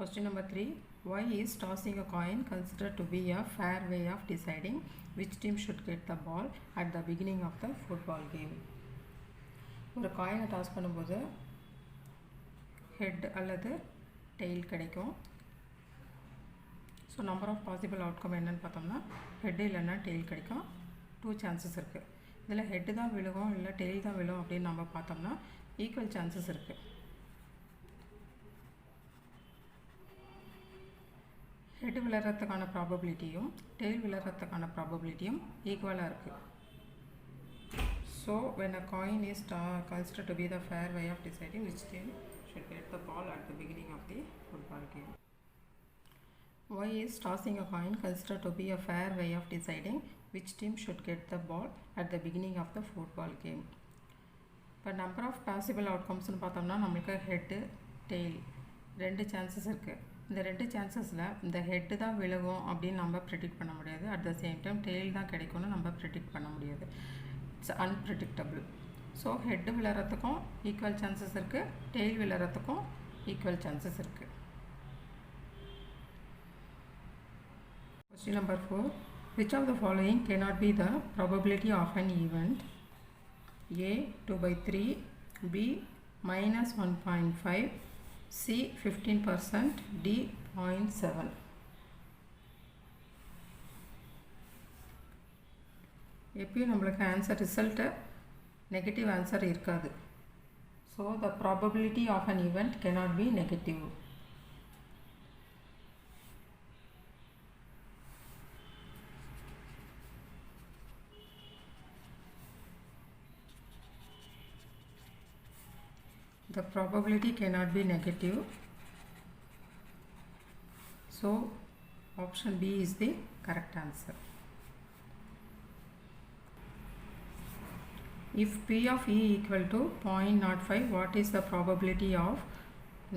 Question number 3. Why is tossing a coin considered to be a fair way of deciding which team should get the ball at the beginning of the football game? ஒரு காயினை toss பண்ணும்போது head அல்லது tail கிடைக்கும். So number of possible outcome என்னென்னு பார்த்தோம்னா head இல்லைன்னா tail கிடைக்கும். 2 chances இருக்குது. இதில் ஹெட்டு தான் விழுகும் இல்லை டெயில் தான் விழும் அப்படின்னு நம்ம பார்த்தோம்னா ஈக்குவல் சான்சஸ் இருக்குது. ஹெட் விளையாடுறதுக்கான ப்ராபபிலிட்டியும் டெயில் விளையாடுறதுக்கான ப்ராபபிலிட்டியும் ஈக்குவலாக இருக்குது. So when a coin is considered to be the fair way of deciding which team should get the ball at the beginning of the football game. Why is tossing a coin considered to be a fair way of deciding which team should get the ball at the beginning of the football game? இப்போ number of possible அவுட்கம்ஸ்னு பார்த்தோம்னா நம்மளுக்கு head tail 2 chances இருக்குது. இந்த 2 சான்சஸில் இந்த head தான் விழுகும் அப்படின்னு நம்ம ப்ரெடிக்ட் பண்ண முடியாது. At the same time tail தான் கிடைக்கும்னு நம்ம ப்ரெடிக்ட் பண்ண முடியாது. It's unpredictable. ஸோ ஹெட்டு விளையாடுறதுக்கும் ஈக்குவல் சான்சஸ் இருக்குது, டெயில் விளையாடுறதுக்கும் ஈக்குவல் சான்சஸ் இருக்குது. Question number 4. Which of the following cannot be the probability of an event? A 2/3, B -1.5, C 15%, D 0.7. எப்பயும் நம்மளுக்கு ஆன்சர் ரிசல்ட்டு நெகட்டிவ் ஆன்சர் இருக்காது. So the probability of an event cannot be negative. The probability cannot be negative. So option B is the correct answer. If P of E equal to 0.05, what is the probability of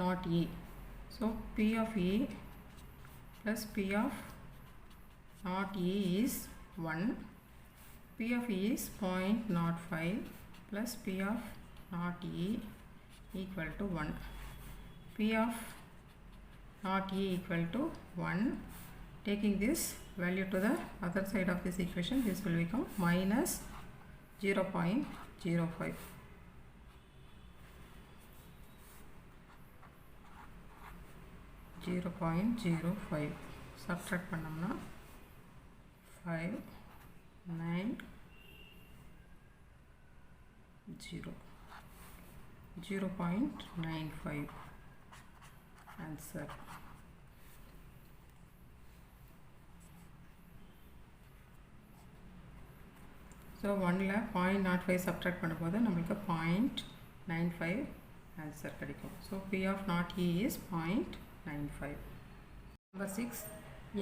not E? So P of E plus P of not E is 1. P of E is 0.05 plus P of not E equal to 1. P of not E equal to 1. Taking this value to the other side of this equation, this will become minus 0.05. Subtract பண்ணோம்னா 5 9 0 0.95 answer. So 1ல 0.05 subtract பண்ணும்போது நம்மளுக்கு 0.95 answer கிடைக்கும். So P of not E is 0.95. Number 6.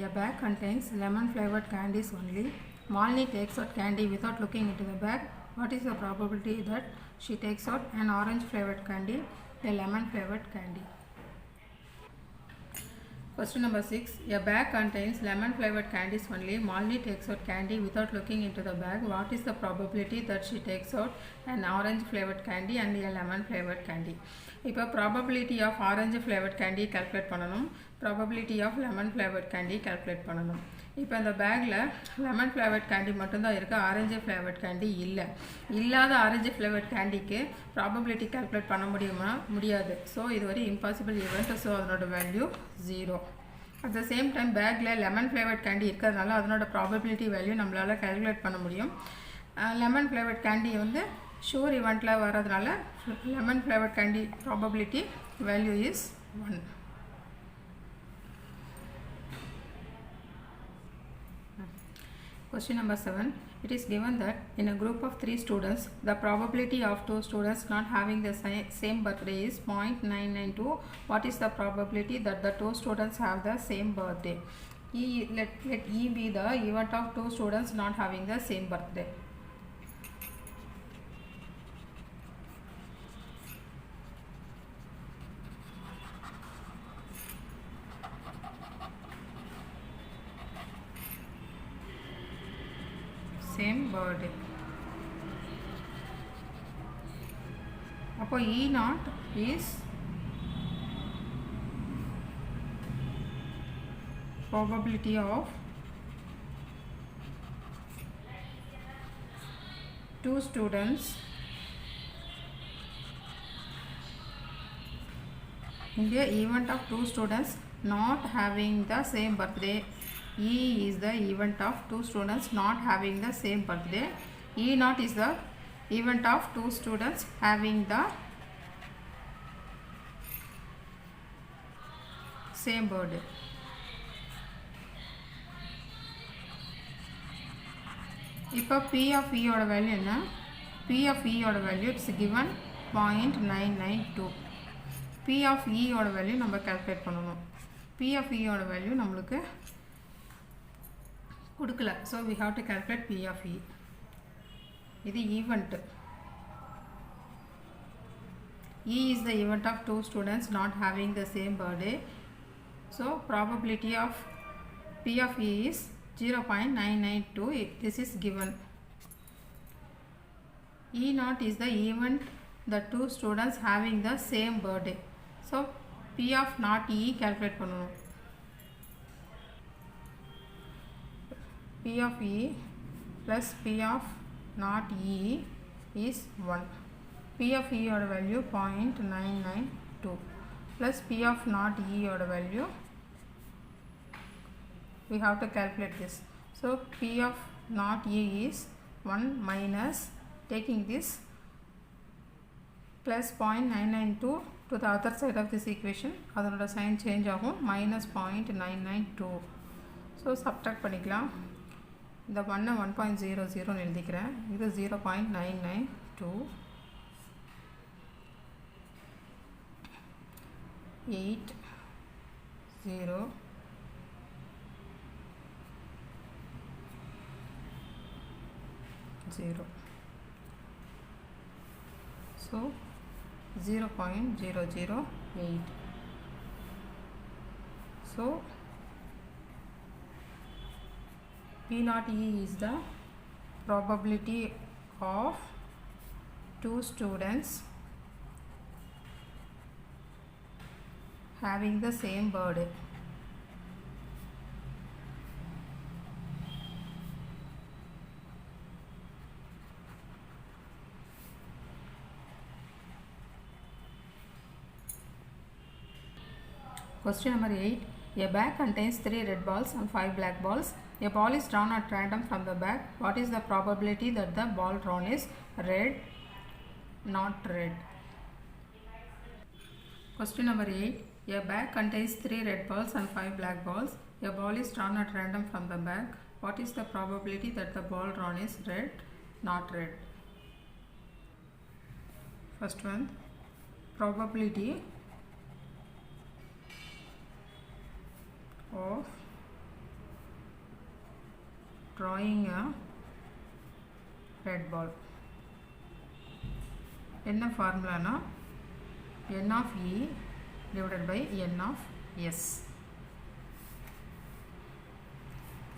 A bag contains lemon flavored candies only. Malini takes out candy without looking into the bag. What is the probability that she takes out an orange flavored candy, a lemon flavored candy? Question number 6. A bag contains lemon flavored candies only. Malini takes out candy without looking into the bag. What is the probability that she takes out an orange flavored candy and a lemon flavored candy? இப்போ probability of orange flavored candy calculate பண்ணணும், probability of lemon flavored candy calculate பண்ணணும். இப்போ இந்த பேக்கில் lemon flavoured candy மட்டும்தான் இருக்குது, orange flavoured candy இல்லை. இல்லாத ஆரஞ்சு ஃப்ளேவர்ட் கேண்டிக்கு ப்ராபபிலிட்டி கால்குலேட் பண்ண முடியாது. ஸோ இது ஒரு இம்பாசிபிள் ஈவெண்ட். ஸோ அதனோட value 0. At the same time பேக்கில் லெமன் ஃப்ளேவர்ட் கேண்டி இருக்கிறதுனால அதனோட ப்ராபபிலிட்டி வேல்யூ நம்மளால் கால்குலேட் பண்ண முடியும். லெமன் ஃப்ளேவர்ட் கேண்டி வந்து ஷூர் ஈவெண்ட்டில் வர்றதுனால lemon flavoured candy probability value is 1. Question number 7. It is given that in a group of 3 students, the probability of 2 students not having the same birthday is 0.992. What is the probability that the 2 students have the same birthday? Let E be the event of 2 students not having the same birthday. Same birthday. அப்போ E naught is probability of two students in the event of two students not having the same birthday. E is the event of two students not having the same birthday. E naught is the event of two students having the same birthday. இப்போ P of E ஓட value என்ன? P of E ஓட value it's given 0.992. P of E ஓட value நம்ம calculate பண்ணணும். P of E ஓட value நம்மளுக்கு கொடுக்கல. So we have to calculate P of E. இது event. E is the event of two students not having the same birthday. So probability of P of E is 0.992. This is given. E naught is the event the two students having the same birthday. So P of naught E calculate பண்ணணும். P of E plus P of naught E is 1. P of E oda value 0.992 plus P of naught E oda value, we have to calculate this. So P of naught E is 1 minus, taking this plus 0.992 to the other side of this equation, அதனோட sign change ஆகும், minus 0.992. So subtract பண்ணிக்கலாம். இந்த 1 1.00 எழுதிக்கிறேன். இது 0.992 8 0 0. So 0.008. So P naught E is the probability of two students having the same birthday. Question number 8. A bag contains 3 red balls and 5 black balls. A ball is drawn at random from the bag. What is the probability that the ball drawn is red, not red? Question number 8. A bag contains 3 red balls and 5 black balls. A ball is drawn at random from the bag. What is the probability that the ball drawn is red, not red? First one, probability of drawing a red ball. என்ன ஃபார்முலானா n of E divided by n of S.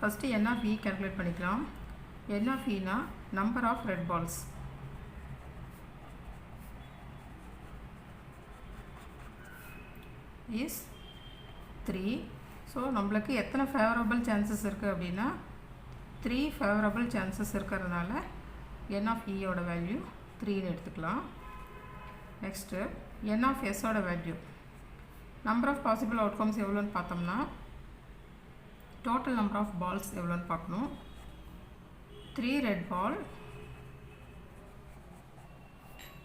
First n of E calculate பண்ணிக்கலாம். n of E na number of red balls. is 3. So நம்மளுக்கு எத்தனை favourable chances இருக்குது அப்படின்னா 3 favourable chances இருக்கிறதுனால n of E ஓட value 3ன்னு எடுத்துக்கலாம். Next n of S ஓட value, number of possible outcomes எவ்வளோன்னு பார்த்தோம்னா டோட்டல் நம்பர் ஆஃப் பால்ஸ் எவ்வளோன்னு பார்க்கணும். 3 red ball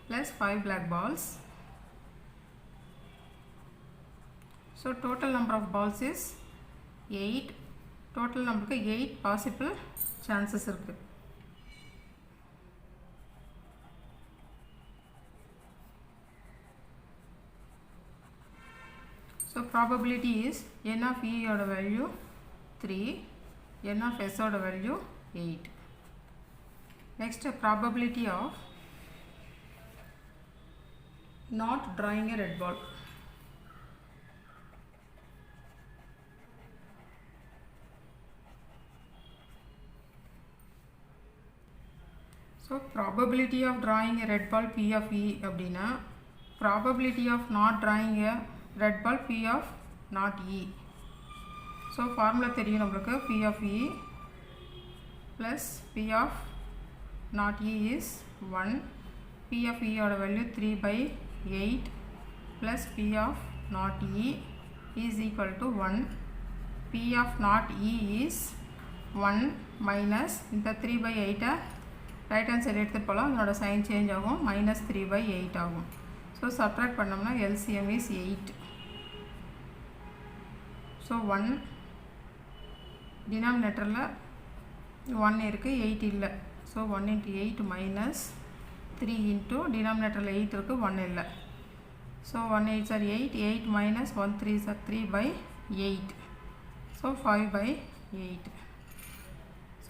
plus 5 black balls. So total number of balls is 8. Total number 8 possible chances இருக்கு. So probability is n of E oda value 3, n of S oda value 8. Next, probability of not drawing a red ball. So probability of drawing a red ball P of E அப்படினா probability of not drawing a red ball P of not E. So formula தெரியும் நம்மளுக்கு P of E plus P of not E is 1. P of E ஓட value 3/8 plus P of not E is equal to 1. P of not E is 1 minus இந்த 3/8 right hand side எடுத்துகிட்டு போகலாம், அதனோட sign change ஆகும், -3/8 ஆகும். So subtract பண்ணோம்னா LCM is 8. So 1 டினாமினேட்டரில் 1 இருக்குது, 8 இல்லை. ஸோ 1 × 8 minus 3 into டினாமினேட்டரில் 8 இருக்குது, 1 இல்லை. So 1 8s are 8, 8 minus 1 3s are 3/8. So 5/8.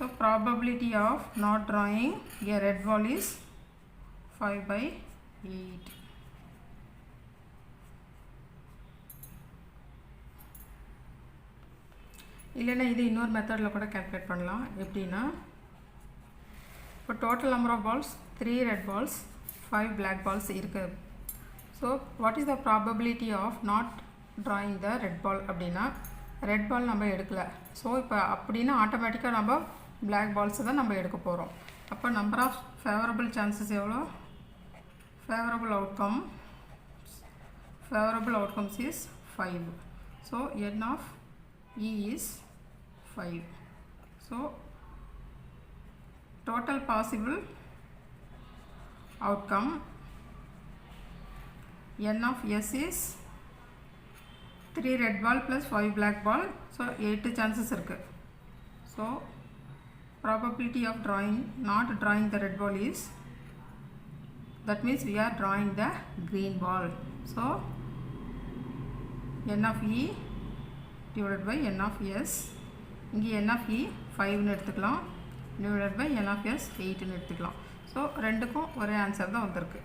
So probability of not drawing a red ball is 5/8. இல்லைன்னா இது இன்னொரு மெத்தடில் கூட கால்குலேட் பண்ணலாம். எப்படின்னா இப்போ total number of balls 3 red balls 5 black balls இருக்குது. So what is the probability of not drawing the red ball அப்படின்னா ரெட் பால் நம்ம எடுக்கலை. ஸோ இப்போ அப்படின்னா ஆட்டோமேட்டிக்காக நம்ம பிளாக் பால்ஸை தான் நம்ம எடுக்க போகிறோம். அப்போ நம்பர் ஆஃப் ஃபேவரபிள் சான்சஸ் எவ்வளோ? Favourable outcomes is 5. So n of E is 5. So total possible outcome n of S is 3 red ball plus 5 black ball. So 8 chances இருக்குது. So probability of not drawing the red ball is, that means we are drawing the green ball. So n of E divided by n of S, இங்கே n of E 5 எடுத்துக்கலாம், divided by n of S 8 எடுத்துக்கலாம். So ரெண்டுக்கும் ஒரே answer தான் வந்திருக்கு.